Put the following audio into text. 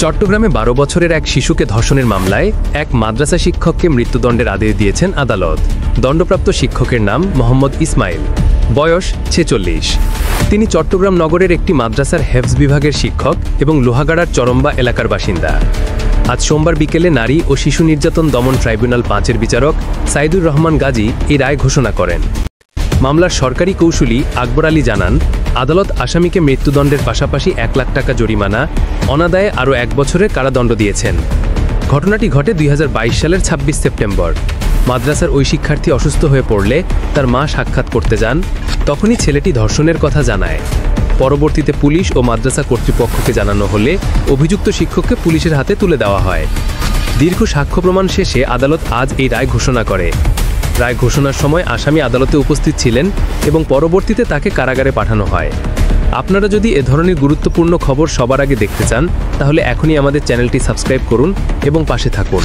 চট্টগ্রামে ১২ বছরের এক শিশুকে ধর্ষণের মামলায় এক মাদ্রাসা শিক্ষককে মৃত্যুদণ্ডের আদেশ দিয়েছেন আদালত। দণ্ডপ্রাপ্ত শিক্ষকের নাম মোহাম্মদ ইসমাইল, বয়স ৪৬। তিনি চট্টগ্রাম নগরের একটি মাদ্রাসার হেফজ বিভাগের শিক্ষক এবং লোহাগাড়ার চরম্বা এলাকার বাসিন্দা। আজ সোমবার বিকেলে নারী ও শিশু নির্যাতন দমন ট্রাইব্যুনাল ৫-এর বিচারক সাইদুর রহমান গাজী এই রায় ঘোষণা করেন। মামলার সরকারি কৌঁসুলি আকবর আলী জানান, আদালত আসামিকে মৃত্যুদণ্ডের পাশাপাশি ১ লাখ টাকা জরিমানা, অনাদায়ে আরও ১ বছরের কারাদণ্ড দিয়েছেন। ঘটনাটি ঘটে ২০২২ সালের ২৬ সেপ্টেম্বর। মাদ্রাসার ওই শিক্ষার্থী অসুস্থ হয়ে পড়লে তার মা সাক্ষাৎ করতে যান, তখনই ছেলেটি ধর্ষণের কথা জানায়। পরবর্তীতে পুলিশ ও মাদ্রাসা কর্তৃপক্ষকে জানানো হলে অভিযুক্ত শিক্ষককে পুলিশের হাতে তুলে দেওয়া হয়। দীর্ঘ সাক্ষ্য প্রমাণ শেষে আদালত আজ এই রায় ঘোষণা করে। রায় ঘোষণার সময় আসামি আদালতে উপস্থিত ছিলেন এবং পরবর্তীতে তাকে কারাগারে পাঠানো হয়। আপনারা যদি এ ধরনের গুরুত্বপূর্ণ খবর সবার আগে দেখতে চান, তাহলে এখনই আমাদের চ্যানেলটি সাবস্ক্রাইব করুন এবং পাশে থাকুন।